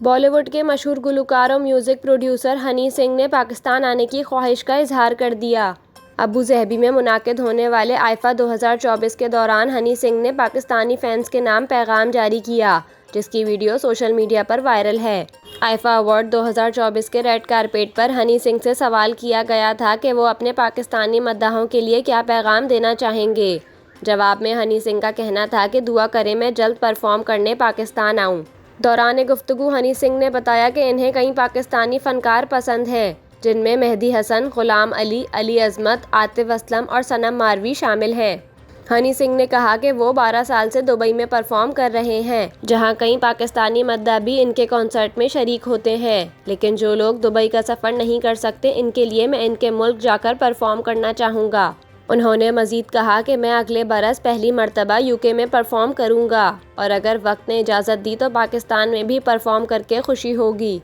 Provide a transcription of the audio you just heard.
بالی would کے مشہور گلوکار اور میوزک پروڈیوسر ہنی سنگھ نے پاکستان آنے کی خواہش کا اظہار کر دیا۔ ابوظہبی میں منعقد ہونے والے آئفا 2024 کے دوران ہنی سنگھ نے پاکستانی فینس کے نام پیغام جاری کیا، جس کی ویڈیو سوشل میڈیا پر وائرل ہے۔ آئفا ایوارڈ 2024 کے ریڈ کارپیٹ پر ہنی سنگھ سے سوال کیا گیا تھا کہ وہ اپنے پاکستانی مداحوں کے لیے کیا پیغام دینا چاہیں گے۔ جواب میں ہنی سنگھ کا کہنا تھا کہ دعا کریں میں جلد پرفارم کرنے پاکستان آؤں۔ دوران گفتگو ہنی سنگھ نے بتایا کہ انہیں کئی پاکستانی فنکار پسند ہیں، جن میں مہدی حسن، غلام علی، علی عظمت، عاطف اسلم اور صنم ماروی شامل ہیں۔ ہنی سنگھ نے کہا کہ وہ 12 سال سے دبئی میں پرفارم کر رہے ہیں، جہاں کئی پاکستانی مداح بھی ان کے کنسرٹ میں شریک ہوتے ہیں، لیکن جو لوگ دبئی کا سفر نہیں کر سکتے ان کے لیے میں ان کے ملک جا کر پرفارم کرنا چاہوں گا۔ انہوں نے مزید کہا کہ میں اگلے برس پہلی مرتبہ UK میں پرفارم کروں گا اور اگر وقت نے اجازت دی تو پاکستان میں بھی پرفارم کر کے خوشی ہوگی۔